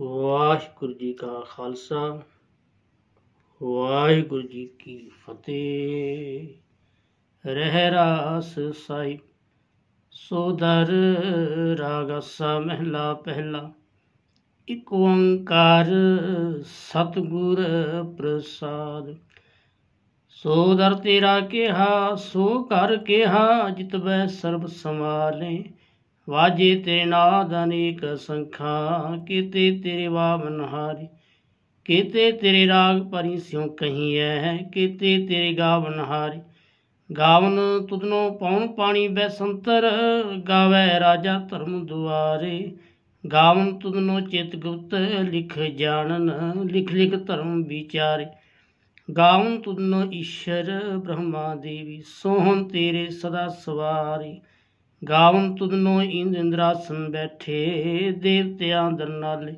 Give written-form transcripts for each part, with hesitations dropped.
ਵਾਹਿਗੁਰੂ ਜੀ ਕਾ ਖਾਲਸਾ ਵਾਹਿਗੁਰੂ ਜੀ ਕੀ ਫਤਿਹ। ਰਹਿ ਰਾਸ ਸਾਹਿਬ ਸੋਦਰ ਰਾਗ ਆਸਾ ਮਹਿਲਾ ਪਹਿਲਾ। ਇੱਕ ਓੰਕਾਰ ਸਤਿਗੁਰ ਪ੍ਰਸਾਦ। ਸੋ ਦਰ ਤੇਰਾ ਕਿਹਾ ਸੋ ਘਰ ਕਿਹਾ, ਜਿਤਬੈ ਸਰਬ ਸਮਾਲੇ। ਵਾਜੇ ਤੇਰੇ ਨਾਦ ਅਨੇਕ ਸੰਖਾ, ਕੀਤੇ ਤੇਰੇ ਵਾਵਨਹਾਰੇ। ਕੀਤੇ ਤੇਰੇ ਰਾਗ ਭਰੀ ਸਿਉ ਕਹੀਐ, ਕੀਤੇ ਤੇਰੇ ਗਾਵਨਹਾਰੇ। ਗਾਵਨ ਤੁਧਨੋ ਪਉਣ ਪਾਣੀ ਬੈਸੰਤਰ, ਗਾਵੈ ਰਾਜਾ ਧਰਮ ਦੁਆਰੇ। ਗਾਵਨ ਤੁਧਨੋ ਚਿਤ ਗੁਪਤ ਲਿਖ ਜਾਣਨ, ਲਿਖ ਲਿਖ ਧਰਮ ਵਿਚਾਰੇ। ਗਾਵਨ ਤੁਧਨੋ ਈਸ਼ਰ ਬ੍ਰਹਮਾ ਦੇਵੀ, ਸੋਹਣ ਤੇਰੇ ਸਦਾ ਸਵਾਰੇ। ਗਾਵਨ ਤੁਧਨੋ ਇੰਦ ਇੰਦਰਾਸਨ ਬੈਠੇ, ਦੇਵਤਿਆਂ ਦਰ ਨਾਲੇ।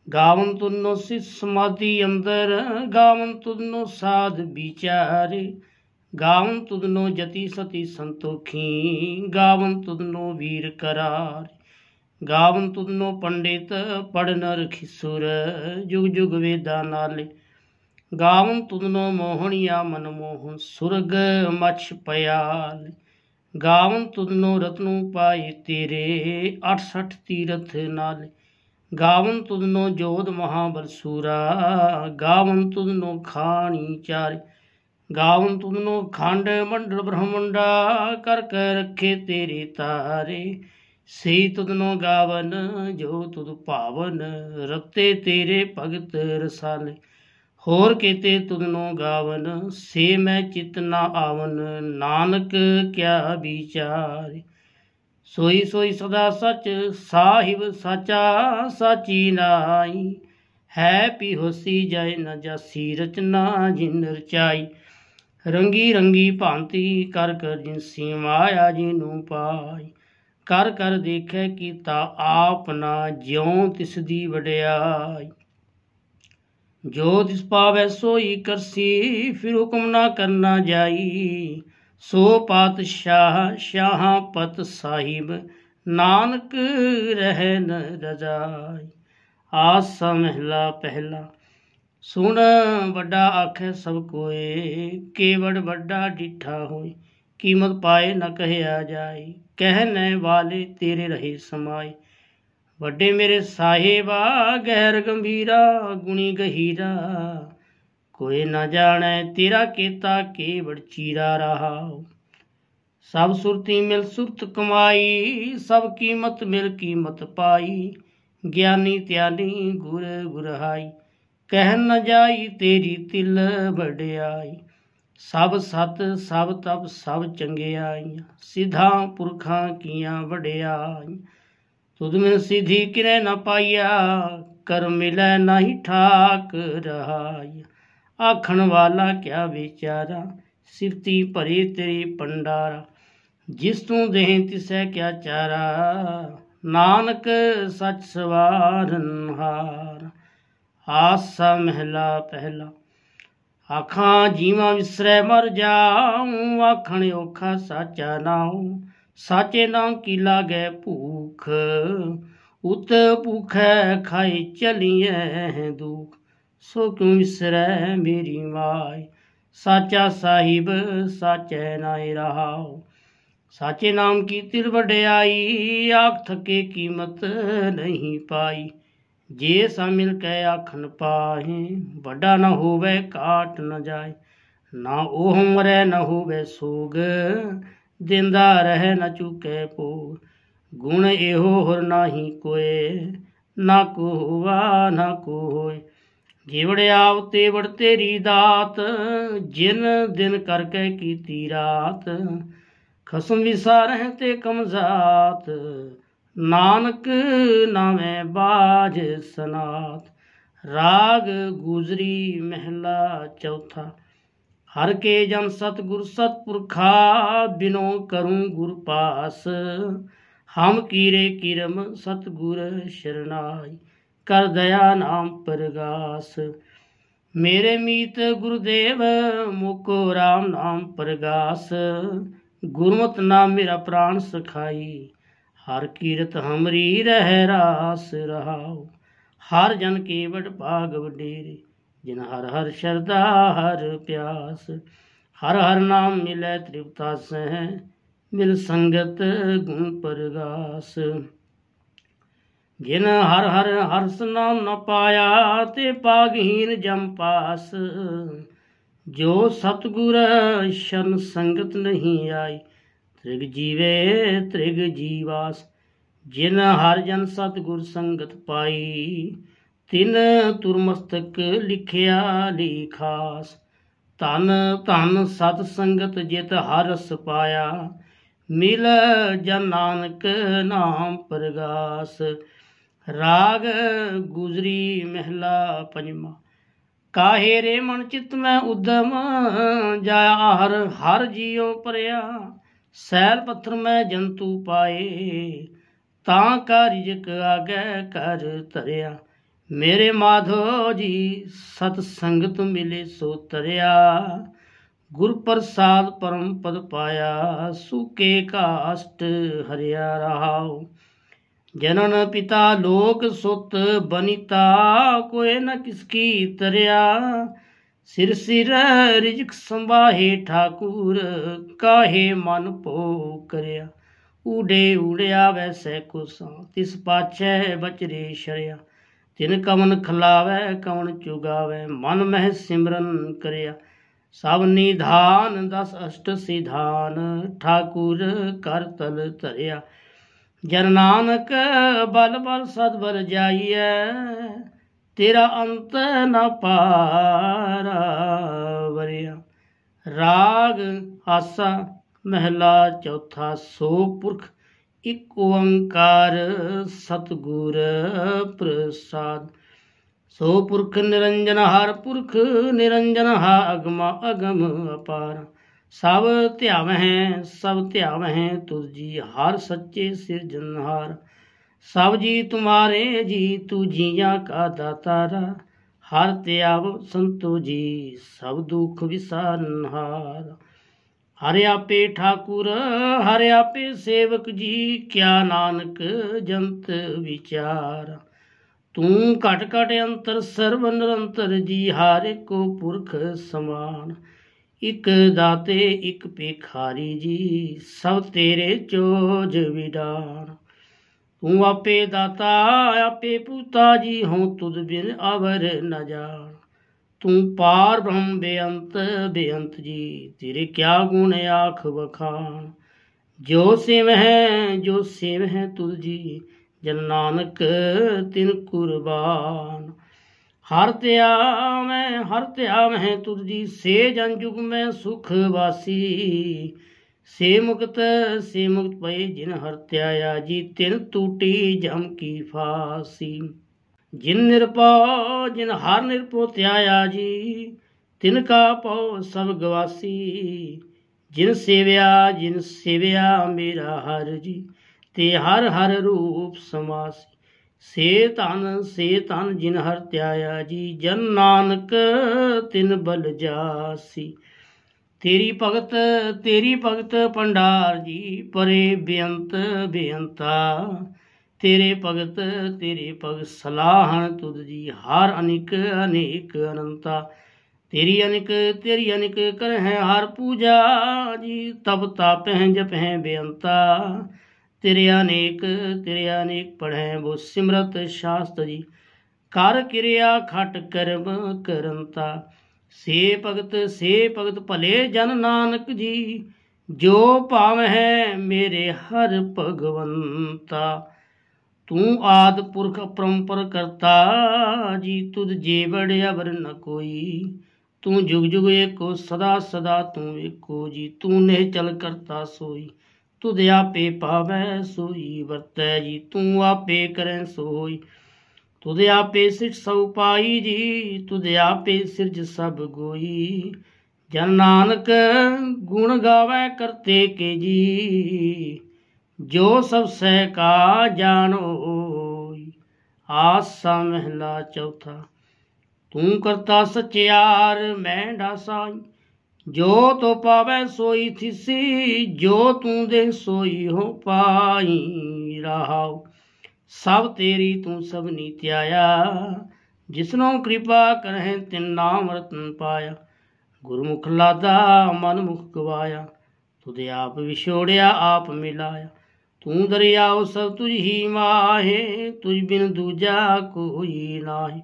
ਗਾਵਨ ਤੁਧਨੋ ਸਿਧ ਸਮਾਧੀ ਅੰਦਰ, ਗਾਵਨ ਤੁਧਨੋ ਸਾਧ ਵਿਚਾਰੇ। ਗਾਵਨ ਤੁਧਨੋ ਜਤੀ ਸਤੀ ਸੰਤੋਖੀ, ਗਾਵਨ ਤੁਧਨੋ ਵੀਰ ਕਰਾਰੇ। ਗਾਵਨ ਤੁਧਨੋ ਪੰਡਿਤ ਪੜ੍ਹਨ ਰਖੀਸੁਰ, ਜੁਗ ਜੁਗ ਵੇਦਾਂ ਨਾਲੇ। ਗਾਵਨ ਤੁਧਨੋ ਮੋਹਣੀਆ ਮਨਮੋਹਨ, ਸੁਰਗ ਮਛ ਪਿਆਲੇ। ਗਾਵਨ ਤੁਧਨੋ ਰਤਨੁ ਪਾਏ ਤੇਰੇ, 68 ਤੀਰਥ ਨਾਲੇ। ਗਾਵਨ ਤੁਧਨੋ ਜੋਧ ਮਹਾਬਲ ਸੂਰਾ, ਗਾਵਨ ਤੁਧਨੋ ਖਾਣੀ ਚਾਰੇ। ਗਾਵਨ ਤੁਧਨੋ ਖੰਡ ਮੰਡਲ ਬ੍ਰਹਮੰਡਾ, ਕਰ ਕੇ ਰੱਖੇ ਤੇਰੇ ਤਾਰੇ। ਸਈ ਤੁਧਨੋ ਗਾਵਨ ਜੋ ਤੁਧ ਭਾਵਨ, ਰਤੇ ਤੇਰੇ ਭਗਤ ਰਸਾਲੇ। ਹੋਰ ਕੀਤੇ ਤੁਧਨੋ ਗਾਵਨ, ਸੇ ਮੈਂ ਚਿਤ ਨਾ ਆਵਨ, ਨਾਨਕ ਕਿਆ ਵਿਚਾਰੇ। ਸੋਈ ਸੋਈ ਸਦਾ ਸਚ ਸਾਹਿਬ ਸਾਚਾ, ਸਾਚੀ ਨਾਈ। ਹੈ ਪੀ ਹੋਸੀ ਜਾਏ ਨ ਜਾਸੀ, ਰਚਨਾ ਜਿਨ ਰਚਾਈ। ਰੰਗੀ ਰੰਗੀ ਭਾਂਤੀ ਕਰ ਕਰ ਜਿਨਸੀ, ਮਾਇਆ ਜਿਨੂੰ ਪਾਈ। ਕਰ ਕਰ ਦੇਖੈ ਕੀਤਾ ਆਪ ਨਾ, ਜਿਉ ਤਿਸ ਦੀ ਵਡਿਆਈ। ਜੋ ਤਿਸ ਪਾਵੈ ਸੋਈ ਕਰਸੀ, ਫਿਰ ਹੁਕਮ ਨਾ ਕਰਨਾ ਜਾਈ। ਸੋ ਪਾਤਸ਼ਾਹ ਸ਼ਾਹਾਂ ਪਤ ਸਾਹਿਬ, ਨਾਨਕ ਰਹਿ ਨ ਰਜਾਈ। ਆਸਾ ਮਹਿਲਾ ਪਹਿਲਾ। ਸੁਣ ਵੱਡਾ ਆਖੈ ਸਭ ਕੋਏ, ਕੇਵੜ ਵੱਡਾ ਡਿਠਾ ਹੋਏ। ਕੀਮਤ ਪਾਏ ਨ ਕਹਿਆ ਜਾਏ, ਕਹਿਣੇ ਵਾਲੇ ਤੇਰੇ ਰਹੇ ਸਮਾਏ। ਵੱਡੇ ਮੇਰੇ ਸਾਹਿਬਾ ਗਹਿਰ ਗੰਭੀਰਾ, ਗੁਣੀ ਗਹੀਰਾ। ਕੋਈ ਨਾ ਜਾਣੈ ਤੇਰਾ ਕੀਤਾ ਕੇਵੜ ਚੀਰਾ ਰਹਾਉ। ਸਭ ਸੁਰਤੀ ਮਿਲ ਸੁਰਤ ਕਮਾਈ, ਸਭ ਕੀਮਤ ਮਿਲ ਕੀਮਤ ਪਾਈ। ਗਿਆਨੀ ਧਿਆਨੀ ਗੁਰ ਗੁਰਹਾਈ, ਕਹਿ ਨ ਜਾਈ ਤੇਰੀ ਤਿਲ ਵਡਿਆਈ। ਸਭ ਸਤ ਸਭ ਤਪ ਸਭ ਚੰਗਿਆਈਆਂ, ਸਿੱਧਾਂ ਪੁਰਖਾਂ ਕੀਆਂ ਵਡਿਆਈ। ਤੁਧ ਮਿਲ ਸਿਧੀ ਕਿਨੈ ਨ ਪਾਈਆ, ਕਰ ਮਿਲੈ ਨਾਹੀ ਠਾਕ ਰਹਾਈ। ਆਖਣ ਵਾਲਾ ਕਿਆ ਵਿਚਾਰਾ, ਸਿਫਤੀ ਭਰੀ ਤੇਰੀ ਪੰਡਾਰਾ। ਜਿਸ ਤੂੰ ਦੇਹ ਤਿਸੈ ਕਿਆ ਚਾਰਾ, ਨਾਨਕ ਸੱਚ ਸਵਾਰਨਹਾਰ। ਆਸਾ ਮਹਿਲਾ ਪਹਿਲਾ। ਆਖਾਂ ਜੀਵਾਂ ਵਿਸਰੈ ਮਰ ਜਾਉ, ਆਖਣ ਔਖਾ ਸਾਚਾ ਨਾਉ। ਸਾਚੇ ਨਾਮ ਕੀ ਲਾਗੈ ਭੂਖ, ਉਤ ਭੂਖੈ ਖਾਏ ਚਲੀਐ ਦੁਖ। ਸੋ ਕਿਉ ਵਿਸਰੈ ਮੇਰੀ ਮਾਈ, ਸਾਚਾ ਸਾਹਿਬ ਸਾਚੈ ਨਾਇ ਰਹਾਉ। ਸਾਚੇ ਨਾਮ ਕੀ ਤਿਲ ਵਡਿਆਈ, ਆਖ ਥਕੇ ਕੀਮਤ ਨਹੀਂ ਪਾਈ। ਜੇ ਸਾ ਮਿਲ ਕੇ ਆਖਣ ਪਾਹੇ, ਵੱਡਾ ਨ ਹੋਵੇ ਕਾਟ ਨ ਜਾਏ। ਨਾ ਉਹ ਮਰੈ ਨ ਹੋਵੇ ਸੋਗ, ਦਿੰਦਾ ਰਹਿ ਨ ਚੁਕੈ ਭੋਗ। ਗੁਣ ਇਹੋ ਹੋਰ ਨਾਹੀ ਕੋਏ, ਨਾ ਕੋ ਹੋਵਾ ਨਾ ਕੋ ਹੋਏ। ਜਿਵੜ ਆਵ ਤੇਵੜ ਤੇਰੀ ਦਾਤ, ਜਿਨ ਦਿਨ ਕਰਕੇ ਕੀਤੀ ਰਾਤ। ਖਸਮ ਵਿਸਾਰਹਿ ਤੇ ਕਮਜ਼ਾਤ, ਨਾਨਕ ਨਾਵੇਂ ਬਾਝ ਸਨਾਤ। ਰਾਗ ਗੁਜਰੀ ਮਹਿਲਾ ਚੌਥਾ। ਹਰ ਕੇ ਜਨ ਸਤਿਗੁਰ ਸਤਿਪੁਰਖਾ, ਬਿਨੋ ਕਰੂੰ ਗੁਰ ਪਾਸ। ਹਮ ਕੀਰੇ ਕਿਰਮ ਸਤਿਗੁਰ ਸ਼ਰਨਾਈ, ਕਰ ਦਇਆ ਨਾਮ ਪ੍ਰਗਾਸ। ਮੇਰੇ ਮੀਤ ਗੁਰਦੇਵ ਮੁਕੋ ਰਾਮ ਨਾਮ ਪ੍ਰਗਾਸ। ਗੁਰਮਤਿ ਨਾਮ ਮੇਰਾ ਪ੍ਰਾਣ ਸਖਾਈ, ਹਰ ਕੀਰਤ ਹਮਰੀ ਰਹਿ ਰਾਸ ਰਹਾਉ। हर जन केवट भाग वडेरे, जिन हर हर शरदा हर प्यास। हर हर नाम मिलै तृप्ता सह, मिल संगत गुण परगास। जिन हर हर हर्ष नाम न पाया, ते पागहीन जम पास। जो सतगुर शरण संगत नहीं आई, त्रिग जीवे त्रिग जीवास। जिन हर जन सतगुर संगत पाई, तिन तुरमस्तक लिखिया लिखास। धन धन सत संगत जित हर रस पाया, मिल जन नानक नाम परगास। राग गुजरी महला पंजवा। काहे रे मन चित में उद्यम, जाया हर हर जियो परया। सैल पत्थर में जंतु पाए, तां का रिजक आगे कर तरया। मेरे माधो जी सत संगत मिले सो तरया। गुर प्रसाद परम पद पाया, सुके काष्ट हरिया रहाओ। जनन पिता लोक सुत बनिता, कोई न किसकी तरया। सिर सिर रिजक संभाहे ठाकुर, काहे मन पो करया। ऊडे ऊड़िया वैसे कुसा, तिस पाछे बचरे शरिया। तिन कवन खलावै कवन चुगावै, मन मह सिमरन करया। सब निधान दस अष्ट सिधान, ठाकुर कर तल धरया। जन नानक बल बल सदबल जाइए, तेरा अंत न पारा वरिया। राग आसा महला चौथा। सो पुरख इक ओंकार, सतगुर प्रसाद। सो पुरख निरंजन हर पुरख निरंजन, हा अगम अगम अपार। सब ध्यावह तुझ जी, हर सच्चे सिरजनहार। सब जी तुम्हारे जी, तू जिया का दातारा। हर त्याव संतो जी, सब दुख विसारनहार। हरे आपे ठाकुर हरे आपे सेवक जी, क्या नानक जंत विचार। तू घट घट अंतर सर्व निरंतर जी, हारे को पुरख समान। इक दाते इक भिखारी जी, सब तेरे चोज विडान। तू आपे दाता आपे पूता जी, हों तुद बिन अवर न जान। तू पार ब्रह्म बेअंत बेअंत जी, तेरे क्या गुण आख बखान। जो सेव है तुझ जी, जन नानक तिन कुर्बान। हर त्याव है तुझ जी, से जन जुग में सुख वासी। से मुक्त पए जिन हर त्याया जी, तिन टूटी जम की फांसी। जिन हर निरपो त्याया जी, तिनका पौ सब गवासी। जिन सेव्या मेरा हर जी, ते हर हर रूप समासी। से तन जिन हर त्याया जी, जन नानक तिन बल जासी। तेरी भगत भंडार जी, परे बेअंत बेअंता। तेरे भगत सलाहन तुझ जी, हर अनिक अनेक अनंता। तेरी अनिक कर है हर पूजा जी, तब ताप हैं जप हैं बेअंता। तेरे अनेक पढ़े वो सिमरत शास्त्र जी, कर क्रिया खट कर्म करंता। से भगत भले जन नानक जी, जो भाव है मेरे हर भगवंता। तू आद पुरख अपरंपर करता जी, तुझ जेवड़ अवर न कोई। तू जुग जुग एको सदा सदा तू एको जी, तू ने चल करता सोई। तुद आपे पावै सोई वरतै जी, तू आपे करें सोई। तुद आपे सिर सब पाई जी, तुद आपे सिरज सब गोई। जन नानक गुण गावै करते के जी, जो सब सह का जानो। आसा महला चौथा। तू करता सचियार मैं ढासाई, जो तो पावै सोई थिसी। जो तू दे सोई हो पाई रहाओ। सब तेरी तू सब नीत्याया, जिसनों कृपा करहे तिन नाम रतन पाया। गुरमुख लादा मन मुख गवाया, तुद आप विछोड़िया आप मिलाया। तू दरियाओ सब तुझ ही माहे, तुझ बिन दूजा कोई नाहि।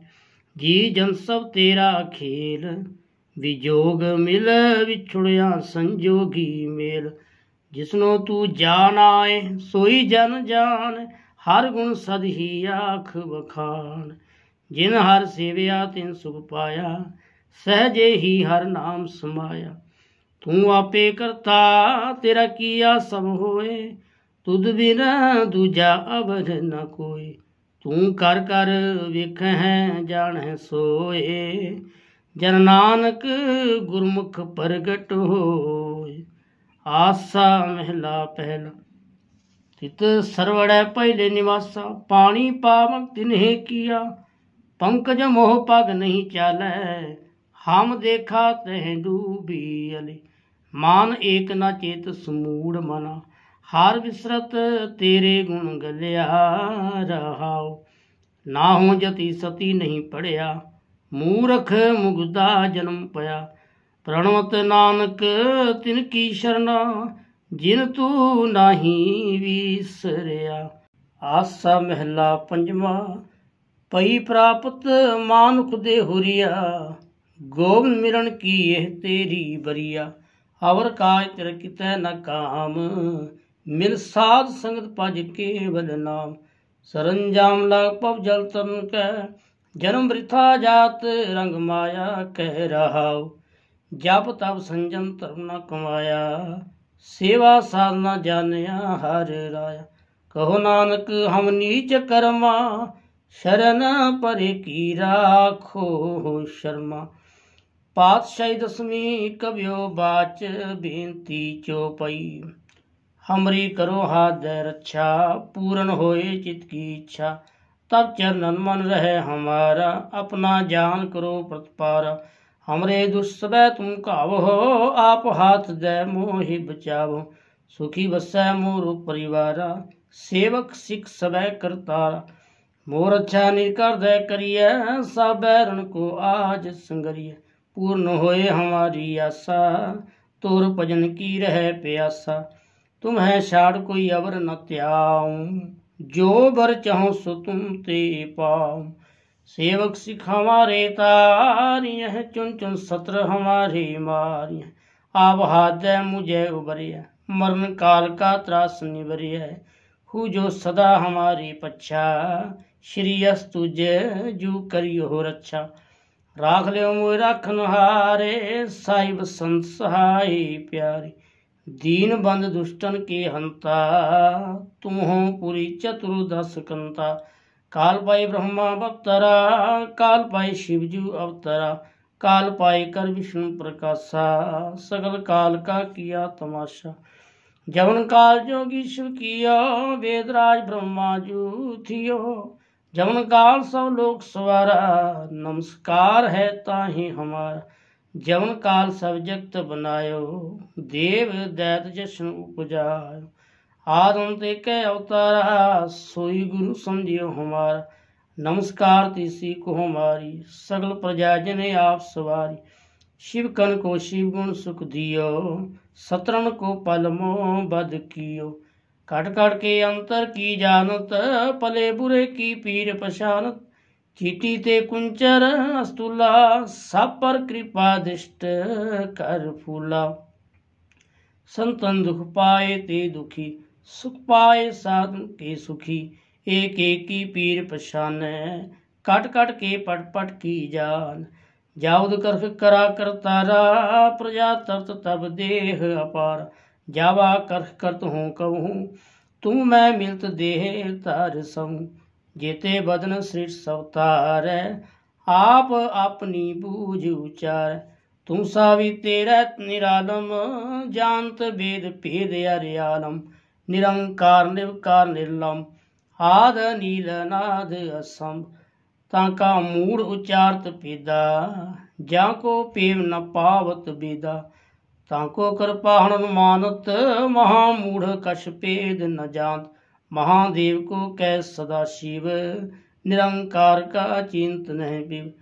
जी जन सब तेरा खेल, विजोग मिल विछुड़िया संजोगी मेल। जिसनो तू जान आए सोई जन जान, हर गुण सद ही आख बखान। जिन हर सेविया तिन सुख पाया, सहजे ही हर नाम समाया। तू आपे करता तेरा किया सब होए, तुद बिन दूजा अवध न कोई। तू कर कर विख है जान है सोए, जन नानक गुरमुख प्रगट होए। आसा महला पहला। तित सरवड़ै पहले निवासा, पानी पावक तिन्हे किया। पंकज मोह पग नहीं चालै, हम देखा तह डूबी अले। मान एक न चेत समूढ़ मना, हार विसरत तेरे गुण गलिया रहाओ। ना हो जति सती नहीं पढ़िया, मूरख मुगदा जन्म पया। प्रणवत नानक तिनकी शरणा, जिन तू नाही विसरिया। आसा महला पंजवा। पई प्राप्त मानुख दे हुरिया, गोविंद मिलन की यह तेरी बरिया। अवर काज तिर कितै न काम, मिल साध संगत पज केवल नाम। सरंजाम लाग पव जल तरन कै, जन्म वृथा जात रंग माया कह रहाओ। जप तप संजम धर्म न कमाया, सेवा साधना जानिया हर राया। कहो नानक हम नीच कर्मा, शरण परे की राखो शर्मा। पातशाही दसवीं कवियो बाच, बेनती चौपाई। हमरी करो हाथ दे रक्षा, पूर्ण होए चित की इच्छा। तब चरणन मन रहे हमारा, अपना जान करो प्रतिपारा। हमरे दुष्सबै तुम कावो, आप हाथ दे मोहि बचावो। सुखी बसै मोर परिवारा, सेवक सिख सबै करतारा। मोर अच्छा निकर दे करिए, सब बैरन को आज संगरिए। पूर्ण होए हमारी आशा, तोर भजन की रहे प्यासा। तुम्हें छाड़ कोई अवर न त्याऊं, जो बर चाहो सो तुम ते पाऊं। सेवक सिख हमारे तारिय, चुन चुन सत्र हमारे मारिय। आप हाथ दे मुझे उबरिय, मरण काल का त्रास निबरिय। हु जो सदा हमारी पच्छा, श्री अस तुझे जू करियो रक्षा। राख लियो मोय राखन हारे, साहिब संत सहाय प्यारे। दीन बंद दुष्टन के हंता, तुम हो पुरी चतुर्दश कंता। काल पाई ब्रह्मा अवतरा, काल पाई शिवजू अवतरा। काल पाई कर विष्णु प्रकाशा, सगल काल का किया तमाशा। जवन काल जोगी शिव किया, वेदराज ब्रह्मा जू थियो। जवन काल सब लोक सवारा, नमस्कार है ताहि हमारा। जवन काल सब जगत बनायो, देव दैत जशन उपजायो। आदम ते कै अवतारा, सोई गुरु समझियो हमारा। नमस्कार तीसी को हमारी, सगल प्रजा जने आप सवारी। शिव कन को शिव गुण सुख दियो, सतरन को पल मोह बद कियो। कट कट के अंतर की जानत, पले बुरे की पीर पशानत। चीटी ते कुंचर अस्तुला, सब पर कृपा दृष्ट कर फूला। संतन दुख पाए ते दुखी, सुख पाए साधन के सुखी। एक एक की पीर पशाने, कट कट के पट पट की जान। जाउद करख करा करतारा, प्रजा तरत तब देह अपार। जावा करख करत हूँ कहूँ, तुम मैं मिलत देह तार सहूँ। जेते बदन सृष्ट सवतार, आप अपनी बूझ उचार। तुम सावी तेरा निरालम, जानत वेद भेद अरियालम। निरंकार निर्विकार निर्लम, आद नील नाद असम। ताका मूढ़ उचारत पेदा, जाको पेव न पावत बेदा। ताको कृपा हन मानत, महामूढ़ कछ पेद न जानत। महादेव को कै सदा शिव, निरंकार का चिंत नहीं बिव।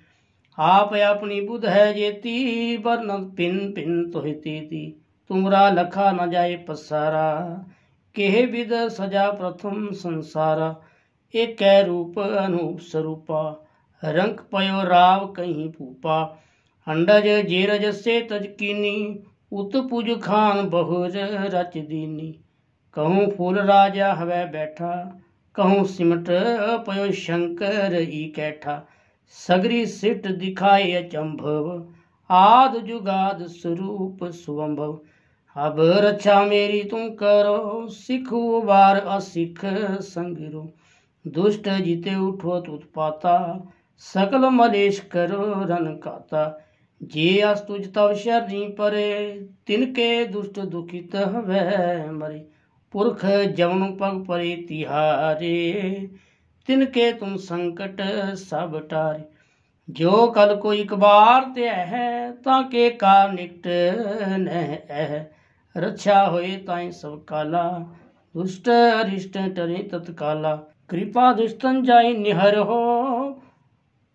आप अपनी बुध है जेती, वर्णन पिन पिन तोहि तेती। तुमरा लखा न जाए पसारा, केह विद सजा प्रथम संसारा। एक रूप अनूप स्वरूपा, रंग पयो राव कहीं पूपा। अंडज जेरज से तज कीनी, उत पुज खान बहुर रच दीनी। कहूँ फूल राजा हवै बैठा, कहूँ सिमट पयो शंकर ई कैठा। सगरी सिट दिखाए अचंभव, आद जुगाद स्वरूप सुअंभव। अब रक्षा मेरी तुम करो, सिख उबार असिख संगिरो। दुष्ट जीते उठो उत्पाता, सकल मलेश करो रन काता। जे अस्तुज तव शरणी परे, तिनके दुष्ट दुखित हवै मरे। पुरख जवन पग परे तिहारे, तिनके तुम संकट सब टारे। जो कल को एक बार ते है, ताके का निकट न रक्षा होए ताई सब काला। दुष्ट अरिष्ट टरे तत्काला, कृपा दुष्टन जाई निहर हो।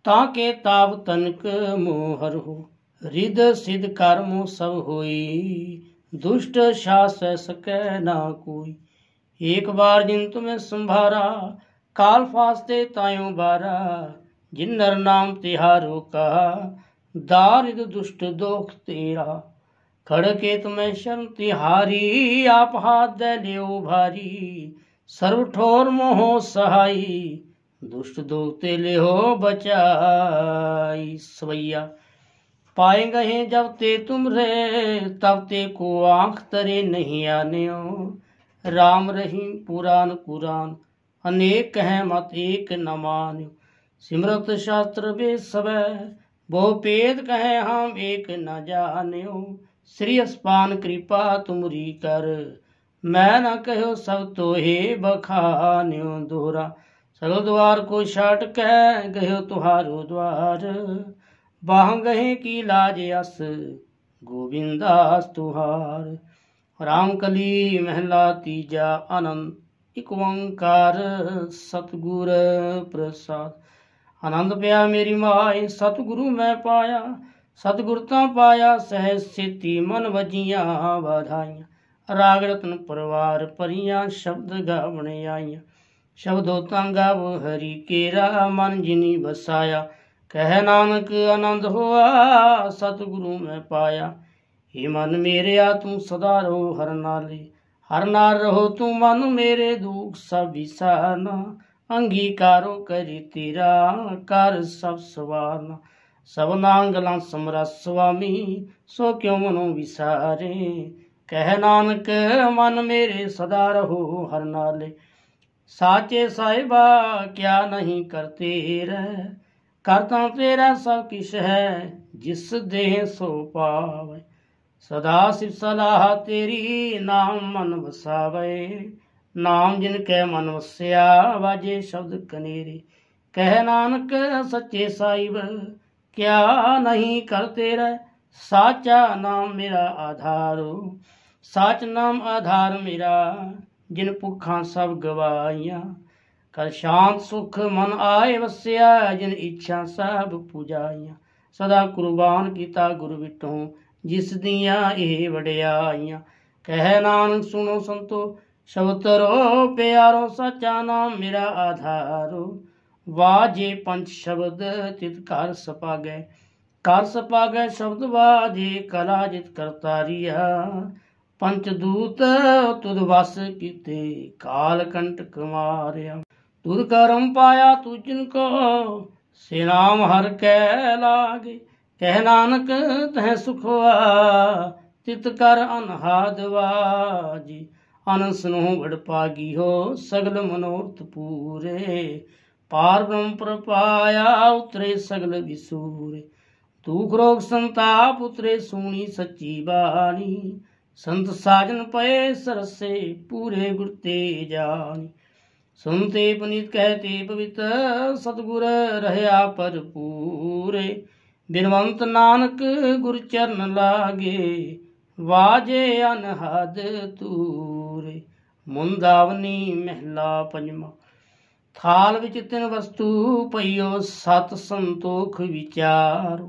ताके ताव तनक मोहर हो, रिद सिद्ध कर्मो सब होई। दुष्ट शास सकै ना कोई। एक बार जिन तुम्हें संभारा, काल फास्ते तायो बारा। जिन नर नाम तिहारो कहा, दारिद दुष्ट दोख तेरा। खड़के तुम्हें शरण तिहारी, आप हाथ दे लियो भारी। सर्व ठोर मोहो सहाई, दुष्ट दोखते ले हो बचाई। सवैया पाएंगे हैं जब ते तुम रे, तब ते को आंख तरे नहीं आने हो। राम रहीम पुराण कुरान, अनेक है मत एक न मान्यो। सिमरत शास्त्र वे सब, बहु पेद कहे हम एक न जान्यो। श्री अस्पान कृपा तुमरी कर, मैं न कहो सब तो हे बखान्यो। दोहरा सगल द्वार को छाट कह, गयो तुहारो द्वार। बाह गहे की लाज अस, गोविंदास तुहार। राम कली महला तीजा आनंद, एक ओंकार सतगुर प्रसाद। आनंद पाया मेरी माए, सतगुरु मैं पाया। सतगुरता पाया सहज सेती, मन वजियां बधाइयां। राग रत्न परवार परियां, शब्द गावने आईयां। शब्दों गावो हरि केरा, मन जिनी बसाया। कह नानक आनंद होआ, सतगुरु मैं पाया। हे मन मेरे आ तू सदा रहो हर नाले, हर नाल रहो तू मन मेरे। दुख सब विसारना, अंगीकारो करी तेरा। कर सब सवारना, सब नांगला समरा स्वामी। सो क्यों मनो विसारे, कह नानक मन मेरे सदा रहो हर नाले। साचे साहिबा क्या नहीं करते रह, करता तेरा सब किश है। जिस देह सो पावे, सदा शिव सलाह तेरी। नाम मन वसावे, नाम जिनके मन वस्या। बाजे शब्द कनेरे, कह नानक सच्चे साहिब क्या नहीं करते रह। साचा नाम मेरा आधारो, साच नाम आधार मेरा। जिन भुखा सब गवाइया, कर शांत सुख मन आए वस्या। जिन इच्छा सब पुजाइया, सदा कुर्बान किता गुरु विटों। जिस दिया ये वड्याइयां, कह नानक सुनो संतो शबतरो प्यारो। सच्चा नाम मेरा आधारो, वाजे पंच शब्द तित कर सपागै। कर सपागै शब्द वाजे, कला जित करतारिया। पंचदूत तुद वस कीते, काल कंटक मारिया। तुद करम पाया तू जिनको, से नाम हर कै लागे। कह नानक तह सुखवा, तित कर अनहाद वाजी। अनसनो बड़ पागी हो, सगल मनोरथ पूरे। पार ब्रह्म पर पाया, उतरे सगल विसूरे। दुख रोग संताप उतरे, सुनी सच्ची बानी। संत साजन पए सरसे, पूरे गुरते जानी। सुनते पुनीत कहते पवित्र, सतगुर रहया पर पूरे। बिनवंत नानक गुर चरण लागे, वाजे अनहद तूरे। ਮੁੰਦਾਵਨੀ ਮਹਿਲਾ ਪੰਜਵਾਂ। ਥਾਲ ਵਿੱਚ ਤਿੰਨ ਵਸਤੂ ਪਈਓ, ਸਤ ਸੰਤੋਖ ਵਿਚਾਰ।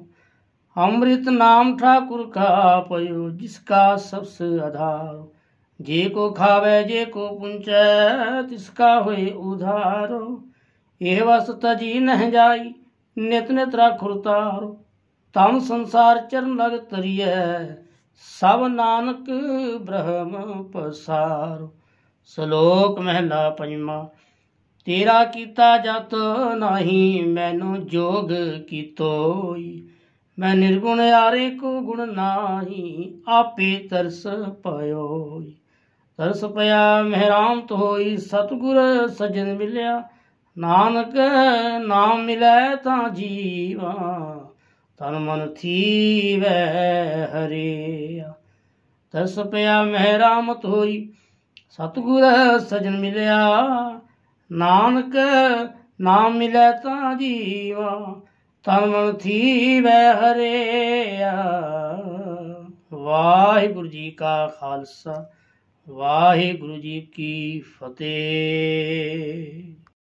ਅੰਮ੍ਰਿਤ ਨਾਮ ठाकुर का पयो, जिसका सबस आधार। जे को खावे जे को पुंचै, तिसका होए उधारो। एह वस तजी नह जाई, नित नित राखुर तारो। तम संसार चरण लग तरियै, सब नानक ब्रह्म पसारो। ਸ਼ਲੋਕ ਮਹਿਲਾ ਪੰਜਵਾਂ। ਤੇਰਾ ਕੀਤਾ ਜਤ ਨਾਹੀ, ਮੈਨੂੰ ਜੋਗ ਕੀਤੋਈ। ਮੈਂ ਨਿਰਗੁਣ ਆਰੇ ਕੋ ਗੁਣ ਨਾਹੀ, ਆਪੇ ਤਰਸ ਪਾਇਓ। ਤਰਸ ਪਿਆ ਮਹਿਰਾਮਤ ਹੋਈ, ਸਤਿਗੁਰ ਸਜਣ ਮਿਲਿਆ। ਨਾਨਕ ਨਾਮ ਮਿਲੈ ਤਾਂ ਜੀਵਾ, ਤਨ ਮਨ ਥੀਵੈ ਹਰਿਆ। ਤਰਸ ਪਿਆ ਮਹਿਰਾਮਤ ਹੋਈ, ਸਤਿਗੁਰ ਸਜਣ ਮਿਲਿਆ। ਨਾਨਕ ਨਾਮ ਮਿਲੈ ਤਾਂ ਜੀਵਾ, ਤਨ ਮਨ ਥੀਵੈ ਹਰਿਆ। ਵਾਹਿਗੁਰੂ ਜੀ ਕਾ ਖਾਲਸਾ, ਵਾਹਿਗੁਰੂ ਜੀ ਕੀ ਫਤਿਹ।